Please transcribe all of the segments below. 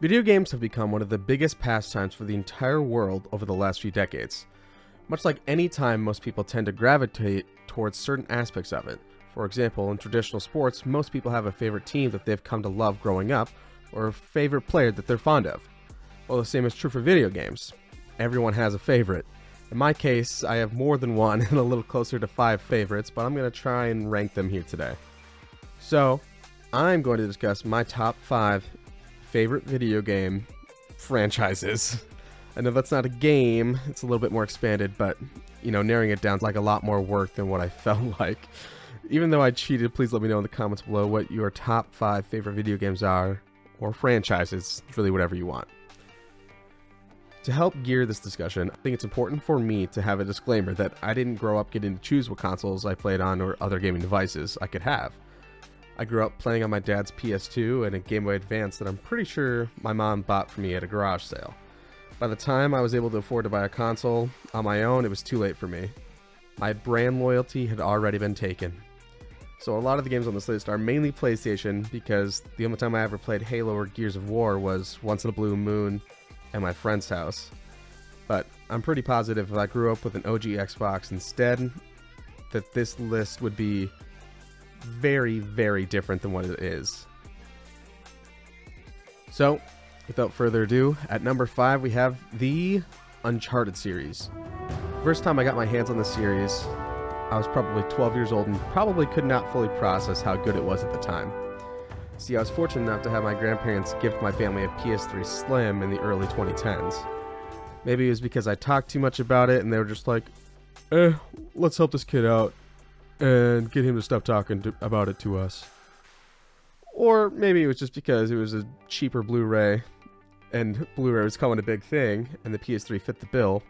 Video games have become one of the biggest pastimes for the entire world over the last few decades. Much like any time, most people tend to gravitate towards certain aspects of it. For example, in traditional sports, most people have a favorite team that they've come to love growing up, or a favorite player that they're fond of. Well, the same is true for video games. Everyone has a favorite. In my case, I have more than one and a little closer to 5 favorites, but I'm going to try and rank them here today. So, I'm going to discuss my top 5 favorite video game franchises. I know that's not a game, it's a little bit more expanded, but, narrowing it down is like a lot more work than what I felt like. Even though I cheated, please let me know in the comments below what your top 5 favorite video games are, or franchises. It's really whatever you want. To help gear this discussion, I think it's important for me to have a disclaimer that I didn't grow up getting to choose what consoles I played on or other gaming devices I could have. I grew up playing on my dad's PS2 and a Game Boy Advance that I'm pretty sure my mom bought for me at a garage sale. By the time I was able to afford to buy a console on my own, it was too late for me. My brand loyalty had already been taken. So a lot of the games on this list are mainly PlayStation, because the only time I ever played Halo or Gears of War was once in a blue moon at my friend's house. But I'm pretty positive if I grew up with an OG Xbox instead, that this list would be very, very different than what it is. So, without further ado, at number 5 we have the Uncharted series. First time I got my hands on the series, I was probably 12 years old and probably could not fully process how good it was at the time. See, I was fortunate enough to have my grandparents gift my family a PS3 Slim in the early 2010s. Maybe it was because I talked too much about it and they were just like, let's help this kid out and get him to stop talking about it to us. Or maybe it was just because it was a cheaper Blu-ray, and Blu-ray was becoming a big thing, and the PS3 fit the bill,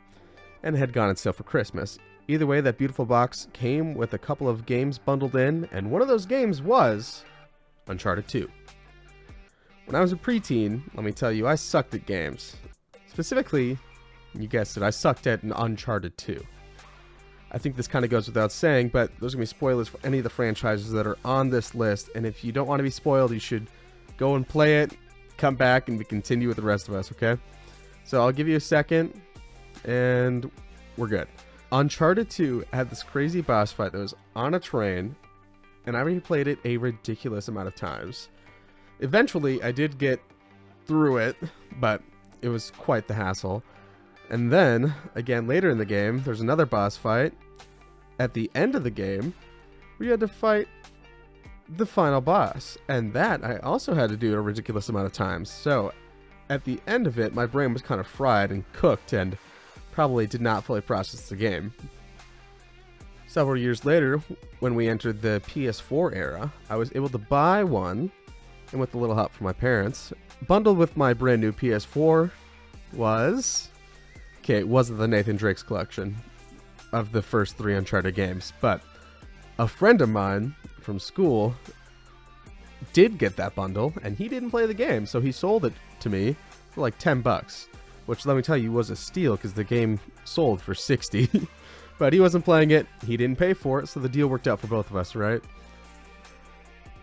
and had gone on sale for Christmas. Either way, that beautiful box came with a couple of games bundled in, and one of those games was Uncharted 2. When I was a preteen, let me tell you, I sucked at games. Specifically, you guessed it, I sucked at Uncharted 2. I think this kind of goes without saying, but there's going to be spoilers for any of the franchises that are on this list, and if you don't want to be spoiled, you should go and play it, come back, and we continue with the rest of us, okay? So I'll give you a second, and we're good. Uncharted 2 had this crazy boss fight that was on a train, and I replayed it a ridiculous amount of times. Eventually, I did get through it, but it was quite the hassle. And then, again later in the game, there's another boss fight at the end of the game where you had to fight the final boss. And that I also had to do a ridiculous amount of times. So, at the end of it, my brain was kind of fried and cooked and probably did not fully process the game. Several years later, when we entered the PS4 era, I was able to buy one, and with a little help from my parents, bundled with my brand new PS4 was... Okay, it wasn't the Nathan Drake's collection of the first 3 Uncharted games, but a friend of mine from school did get that bundle, and he didn't play the game, so he sold it to me for like $10, which, let me tell you, was a steal because the game sold for $60. But he wasn't playing it, he didn't pay for it, so the deal worked out for both of us, right?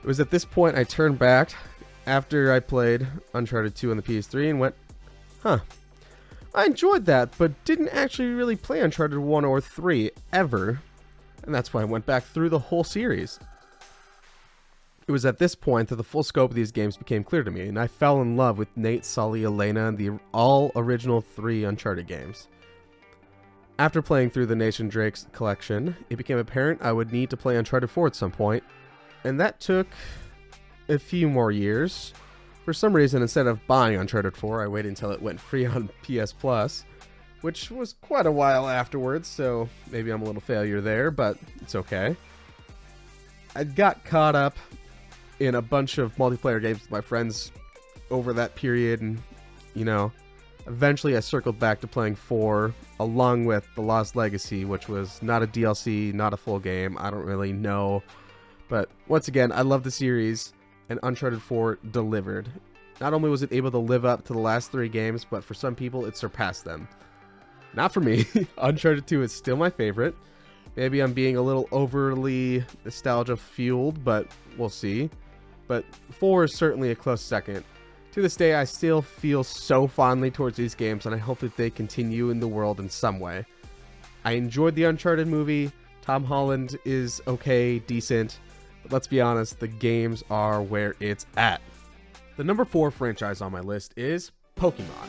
It was at this point I turned back after I played Uncharted 2 on the PS3 and went, I enjoyed that, but didn't actually really play Uncharted 1 or 3 ever, and that's why I went back through the whole series. It was at this point that the full scope of these games became clear to me, and I fell in love with Nate, Sully, Elena, and the all original 3 Uncharted games. After playing through the Nathan Drake's collection, it became apparent I would need to play Uncharted 4 at some point, and that took a few more years. For some reason, instead of buying Uncharted 4, I waited until it went free on PS Plus, which was quite a while afterwards, so maybe I'm a little failure there, but it's okay. I got caught up in a bunch of multiplayer games with my friends over that period, and, eventually I circled back to playing 4, along with The Lost Legacy, which was not a DLC, not a full game, I don't really know. But once again, I love the series, and Uncharted 4 delivered. Not only was it able to live up to the last 3 games, but for some people it surpassed them. Not for me. Uncharted 2 is still my favorite. Maybe I'm being a little overly nostalgia fueled, but we'll see. But 4 is certainly a close second. To this day, I still feel so fondly towards these games, and I hope that they continue in the world in some way. I enjoyed the Uncharted movie. Tom Holland is okay, decent, but let's be honest, the games are where it's at. The number 4 franchise on my list is Pokemon.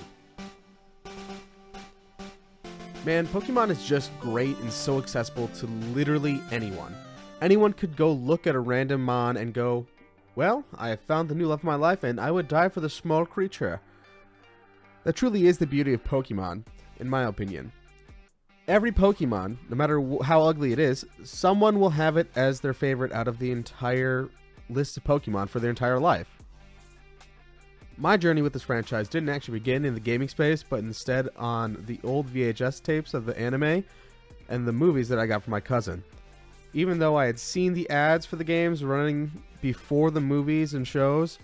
Man, Pokemon is just great and so accessible to literally anyone. Anyone could go look at a random mon and go, well, I have found the new love of my life and I would die for the small creature. That truly is the beauty of Pokemon, in my opinion. Every Pokemon, no matter how ugly it is, someone will have it as their favorite out of the entire list of Pokemon for their entire life. My journey with this franchise didn't actually begin in the gaming space, but instead on the old VHS tapes of the anime and the movies that I got from my cousin. Even though I had seen the ads for the games running before the movies and shows,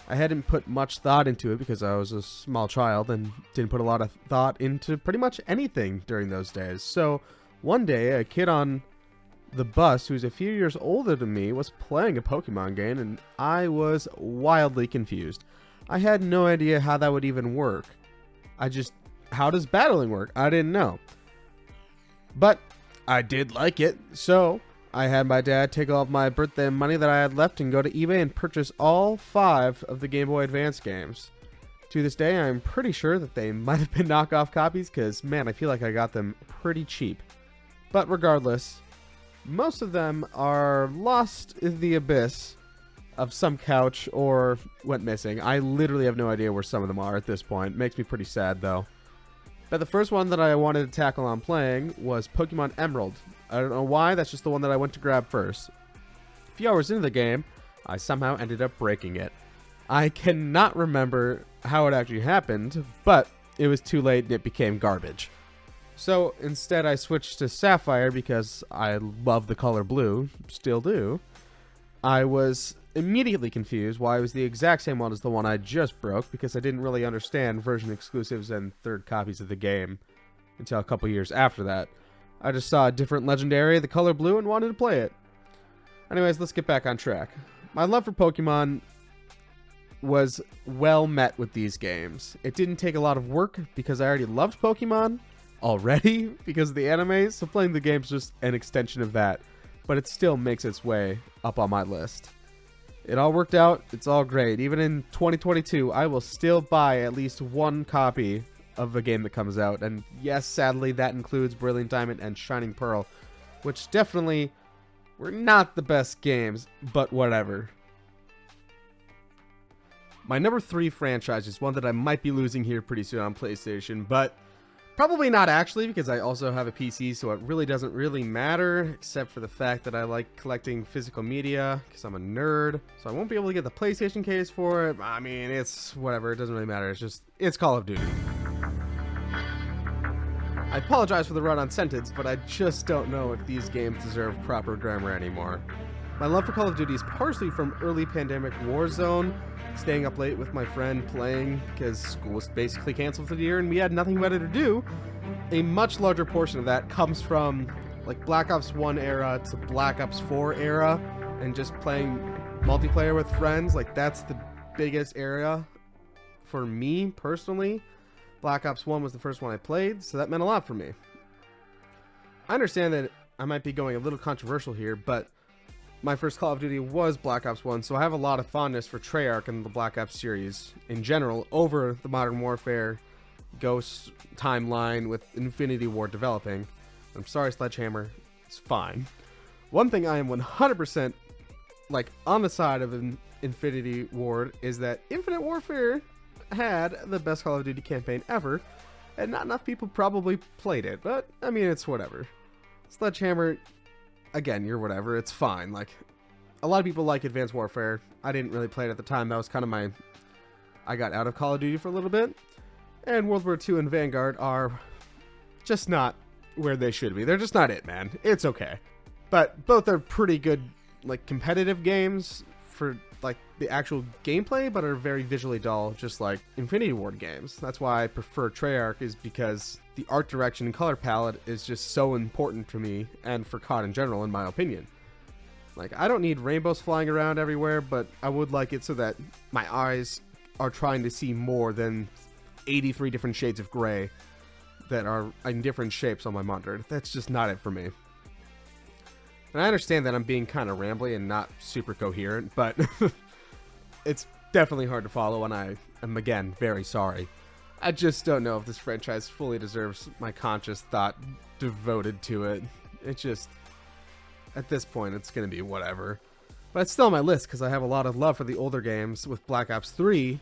I hadn't put much thought into it because I was a small child and didn't put a lot of thought into pretty much anything during those days. So one day, a kid on the bus who's a few years older than me was playing a Pokemon game, and I was wildly confused. I had no idea how that would even work. How does battling work? I didn't know. But I did like it, so I had my dad take all of my birthday money that I had left and go to eBay and purchase all 5 of the Game Boy Advance games. To this day, I'm pretty sure that they might have been knockoff copies because, man, I feel like I got them pretty cheap. But regardless, most of them are lost in the abyss of some couch or went missing. I literally have no idea where some of them are at this point. Makes me pretty sad, though. But the first one that I wanted to tackle on playing was Pokemon Emerald. I don't know why, that's just the one that I went to grab first. A few hours into the game, I somehow ended up breaking it. I cannot remember how it actually happened, but it was too late and it became garbage. So instead I switched to Sapphire because I love the color blue, still do. I was immediately confused why it was the exact same one as the one I just broke because I didn't really understand version exclusives and third copies of the game until a couple years after that. I just saw a different legendary, the color blue, and wanted to play it. Anyways, let's get back on track. My love for Pokemon was well met with these games. It didn't take a lot of work because I already loved Pokemon already because of the anime, so playing the game's just an extension of that. But it still makes its way up on my list. It all worked out. It's all great. Even in 2022, I will still buy at least one copy of a game that comes out. And yes, sadly, that includes Brilliant Diamond and Shining Pearl, which definitely were not the best games, but whatever. My number 3 franchise is one that I might be losing here pretty soon on PlayStation, but probably not actually, because I also have a PC, so it really doesn't really matter, except for the fact that I like collecting physical media, because I'm a nerd, so I won't be able to get the PlayStation case for it. I mean, it's whatever, it doesn't really matter, it's Call of Duty. I apologize for the run-on sentence, but I just don't know if these games deserve proper grammar anymore. My love for Call of Duty is partially from early pandemic Warzone, staying up late with my friend playing because school was basically canceled for the year and we had nothing better to do. A much larger portion of that comes from like Black Ops 1 era to Black Ops 4 era and just playing multiplayer with friends. Like that's the biggest area for me personally. Black Ops 1 was the first one I played, so that meant a lot for me. I understand that I might be going a little controversial here, but my first Call of Duty was Black Ops 1, so I have a lot of fondness for Treyarch and the Black Ops series in general over the Modern Warfare Ghost timeline with Infinity Ward developing. I'm sorry, Sledgehammer. It's fine. One thing I am 100% like on the side of Infinity Ward is that Infinite Warfare had the best Call of Duty campaign ever, and not enough people probably played it, but I mean, it's whatever. Sledgehammer, again, you're whatever, it's fine. Like, a lot of people like Advanced Warfare. I didn't really play it at the time. That was kind of I got out of Call of Duty for a little bit, and World War II and Vanguard are just not where they should be. They're just not it, man. It's okay. But both are pretty good, like, competitive games for like the actual gameplay, but are very visually dull, just like Infinity Ward games. That's why I prefer Treyarch, is because the art direction and color palette is just so important to me and for COD in general, in my opinion. Like, I don't need rainbows flying around everywhere, but I would like it so that my eyes are trying to see more than 83 different shades of gray that are in different shapes on my monitor. That's just not it for me. And I understand that I'm being kind of rambly and not super coherent, but it's definitely hard to follow, and I am, again, very sorry. I just don't know if this franchise fully deserves my conscious thought devoted to it. It just, at this point, it's going to be whatever. But it's still on my list because I have a lot of love for the older games, with Black Ops 3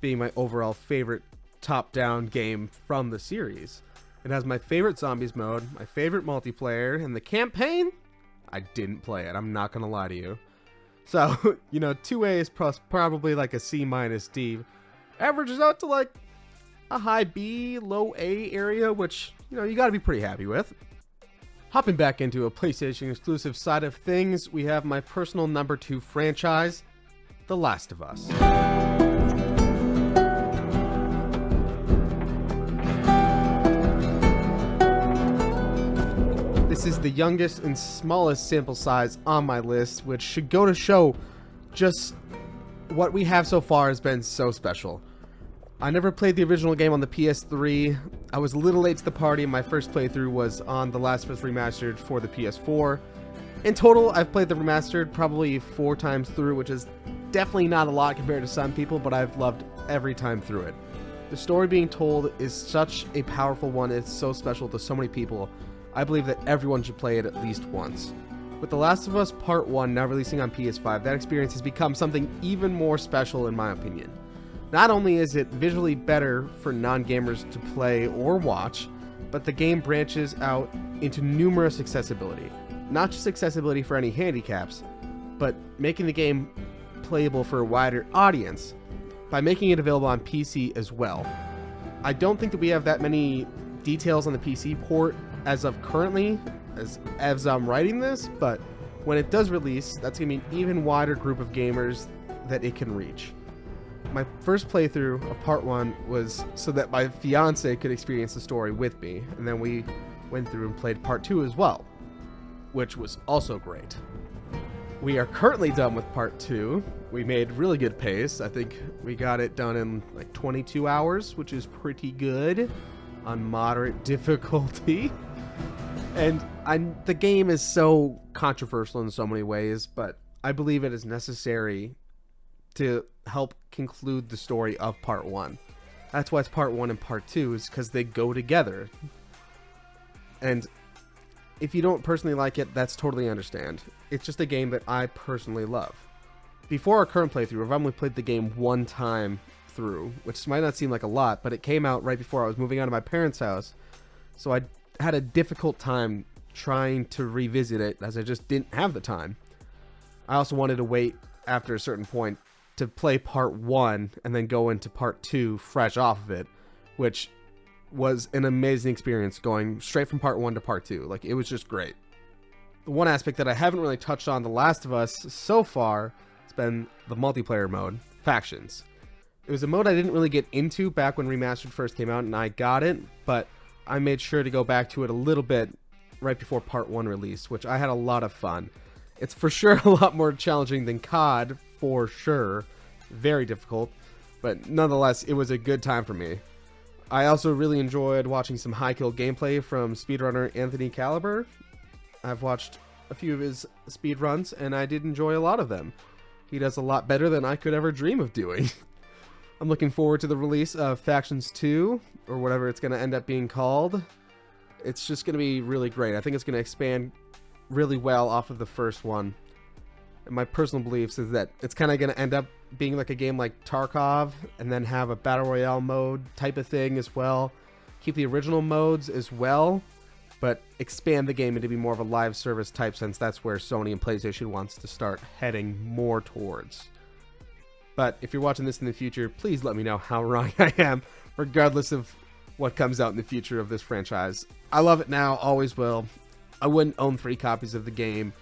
being my overall favorite top-down game from the series. It has my favorite zombies mode, my favorite multiplayer, and the campaign, I didn't play it, I'm not going to lie to you. So, you know, 2A is probably like a C-D. Averages out to like a high B, low A area, which, you know, you got to be pretty happy with. Hopping back into a PlayStation exclusive side of things, we have my personal number 2 franchise, The Last of Us. This is the youngest and smallest sample size on my list, which should go to show just what we have so far has been so special. I never played the original game on the PS3. I was a little late to the party. My first playthrough was on The Last of Us Remastered for the PS4. In total, I've played the Remastered probably 4 times through, which is definitely not a lot compared to some people, but I've loved every time through it. The story being told is such a powerful one. It's so special to so many people. I believe that everyone should play it at least once. With The Last of Us Part 1 now releasing on PS5, that experience has become something even more special in my opinion. Not only is it visually better for non-gamers to play or watch, but the game branches out into numerous accessibility. Not just accessibility for any handicaps, but making the game playable for a wider audience by making it available on PC as well. I don't think that we have that many details on the PC port as of currently, as I'm writing this, but when it does release, that's going to be an even wider group of gamers that it can reach. My first playthrough of Part 1 was so that my fiance could experience the story with me, and then we went through and played Part 2 as well, which was also great. We are currently done with Part 2. We made really good pace. I think we got it done in like 22 hours, which is pretty good on moderate difficulty. And the game is so controversial in so many ways, but I believe it is necessary to help conclude the story of Part 1. That's why it's Part 1 and Part 2, is because they go together. And if you don't personally like it, that's totally understand. It's just a game that I personally love. Before our current playthrough, I've only played the game one time through, which might not seem like a lot, but it came out right before I was moving out of my parents' house, so I had a difficult time trying to revisit it, as I just didn't have the time. I also wanted to wait after a certain point to play Part 1 and then go into Part 2 fresh off of it, which was an amazing experience going straight from Part 1 to Part 2. Like, it was just great. The one aspect that I haven't really touched on The Last of Us so far has been the multiplayer mode, Factions. It was a mode I didn't really get into back when Remastered first came out, and I got it, but I made sure to go back to it a little bit right before Part 1 released, which I had a lot of fun. It's for sure a lot more challenging than COD, for sure. Very difficult, but nonetheless, it was a good time for me. I also really enjoyed watching some high kill gameplay from speedrunner Anthony Caliber. I've watched a few of his speedruns, and I did enjoy a lot of them. He does a lot better than I could ever dream of doing. I'm looking forward to the release of Factions 2, or whatever it's going to end up being called. It's just going to be really great. I think it's going to expand really well off of the first one. And my personal beliefs is that it's kind of going to end up being like a game like Tarkov, and then have a Battle Royale mode type of thing as well. Keep the original modes as well, but expand the game into be more of a live service type, since that's where Sony and PlayStation wants to start heading more towards. But if you're watching this in the future, please let me know how wrong I am, regardless of what comes out in the future of this franchise. I love it now, always will. I wouldn't own 3 copies of the game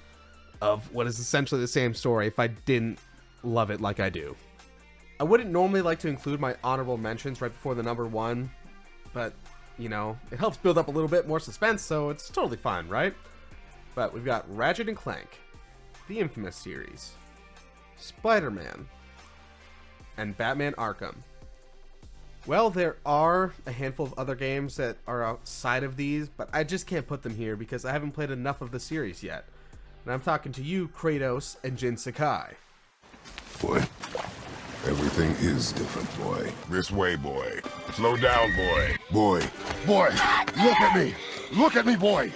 of what is essentially the same story if I didn't love it like I do. I wouldn't normally like to include my honorable mentions right before the number 1, but, you know, it helps build up a little bit more suspense, so it's totally fine, right? But we've got Ratchet & Clank, the Infamous series, Spider-Man, and Batman Arkham. Well, there are a handful of other games that are outside of these, but I just can't put them here because I haven't played enough of the series yet. And I'm talking to you, Kratos and Jin Sakai. Boy, everything is different, boy. This way, boy. Slow down, boy. Boy. Boy, look at me. Look at me, boy.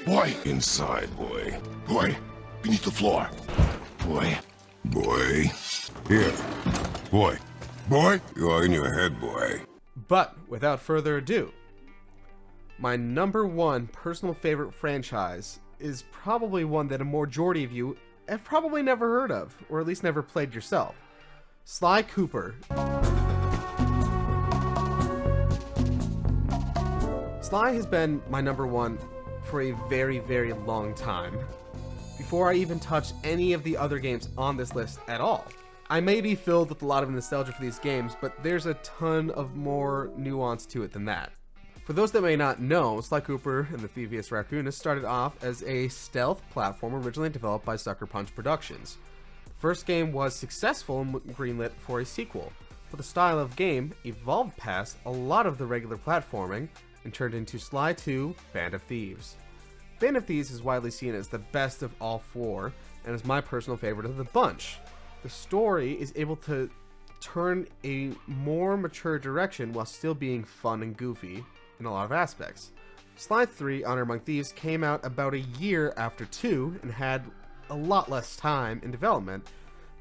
Boy. Inside, boy. Boy, beneath the floor. Boy. Boy. Here. Boy. Boy, you are in your head, boy. But without further ado, my number one personal favorite franchise is probably one that a majority of you have probably never heard of, or at least never played yourself. Sly Cooper. Sly has been my number one for a very, very long time, before I even touch any of the other games on this list at all. I may be filled with a lot of nostalgia for these games, but there's a ton of more nuance to it than that. For those that may not know, Sly Cooper and the Thievius Raccoonist started off as a stealth platform originally developed by Sucker Punch Productions. The first game was successful and greenlit for a sequel, but the style of game evolved past a lot of the regular platforming and turned into Sly 2: Band of Thieves. Band of Thieves is widely seen as the best of all four, and is my personal favorite of the bunch. The story is able to turn a more mature direction while still being fun and goofy in a lot of aspects. Sly 3: Honor Among Thieves came out about a year after 2 and had a lot less time in development,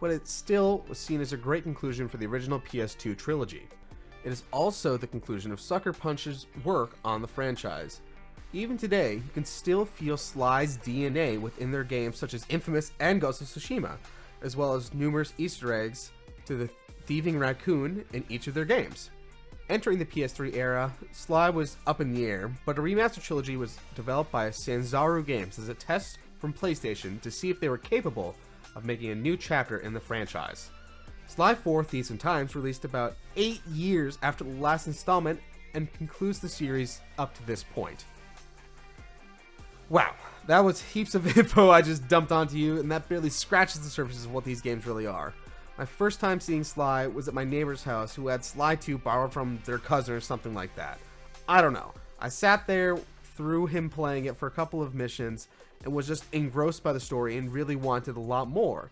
but it still was seen as a great conclusion for the original PS2 trilogy. It is also the conclusion of Sucker Punch's work on the franchise. Even today, you can still feel Sly's DNA within their games such as Infamous and Ghost of Tsushima, as well as numerous Easter eggs to the thieving raccoon in each of their games. Entering the PS3 era, Sly was up in the air, but a remastered trilogy was developed by Sanzaru Games as a test from PlayStation to see if they were capable of making a new chapter in the franchise. Sly 4: Thieves in Times released about 8 years after the last installment and concludes the series up to this point. Wow, that was heaps of info I just dumped onto you, and that barely scratches the surface of what these games really are. My first time seeing Sly was at my neighbor's house, who had Sly 2 borrowed from their cousin or something like that. I don't know. I sat there through him playing it for a couple of missions and was just engrossed by the story and really wanted a lot more.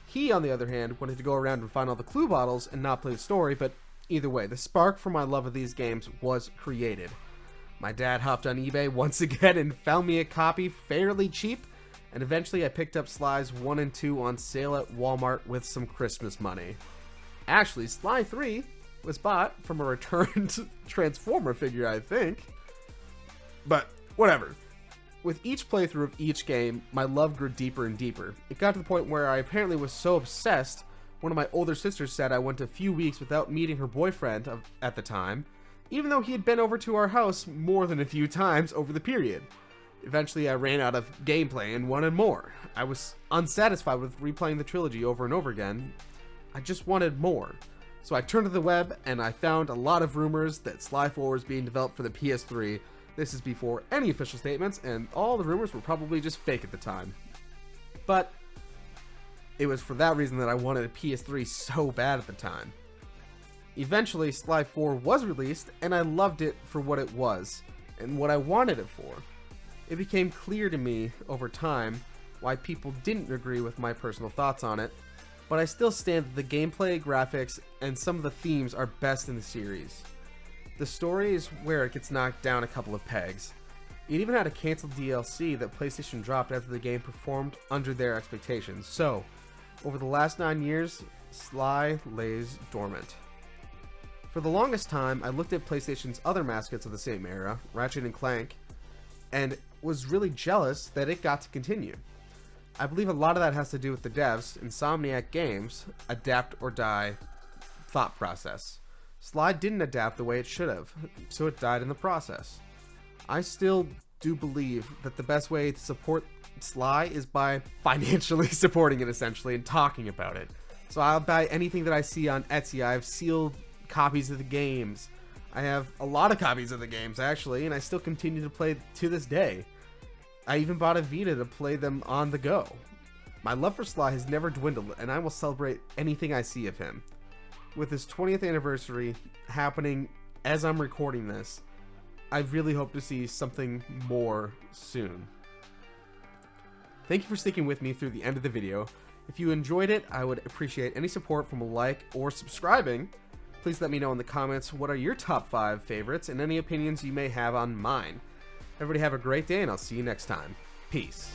He, on the other hand, wanted to go around and find all the clue bottles and not play the story, but either way, the spark for my love of these games was created. My dad hopped on eBay once again and found me a copy fairly cheap, and eventually I picked up Sly's 1 and 2 on sale at Walmart with some Christmas money. Actually, Sly 3 was bought from a returned Transformer figure, I think. But whatever. With each playthrough of each game, my love grew deeper and deeper. It got to the point where I apparently was so obsessed, one of my older sisters said I went a few weeks without meeting her boyfriend at the time, even though he had been over to our house more than a few times over the period. Eventually, I ran out of gameplay and wanted more. I was unsatisfied with replaying the trilogy over and over again. I just wanted more. So I turned to the web and I found a lot of rumors that Sly 4 was being developed for the PS3. This is before any official statements, and all the rumors were probably just fake at the time. But it was for that reason that I wanted a PS3 so bad at the time. Eventually, Sly 4 was released, and I loved it for what it was, and what I wanted it for. It became clear to me over time why people didn't agree with my personal thoughts on it, but I still stand that the gameplay, graphics, and some of the themes are best in the series. The story is where it gets knocked down a couple of pegs. It even had a canceled DLC that PlayStation dropped after the game performed under their expectations. So, over the last 9 years, Sly lays dormant. For the longest time, I looked at PlayStation's other mascots of the same era, Ratchet and Clank, and was really jealous that it got to continue. I believe a lot of that has to do with the devs, Insomniac Games, adapt or die thought process. Sly didn't adapt the way it should have, so it died in the process. I still do believe that the best way to support Sly is by financially supporting it, essentially, and talking about it. So I'll buy anything that I see on Etsy. I have sealed copies of the games. I have a lot of copies of the games, actually, and I still continue to play to this day. I even bought a Vita to play them on the go. My love for Sly has never dwindled, and I will celebrate anything I see of him. with his 20th anniversary happening as I'm recording this, I really hope to see something more soon. Thank you for sticking with me through the end of the video. If you enjoyed it, I would appreciate any support from a like or subscribing. Please let me know in the comments what are your top 5 favorites and any opinions you may have on mine. Everybody have a great day, and I'll see you next time. Peace.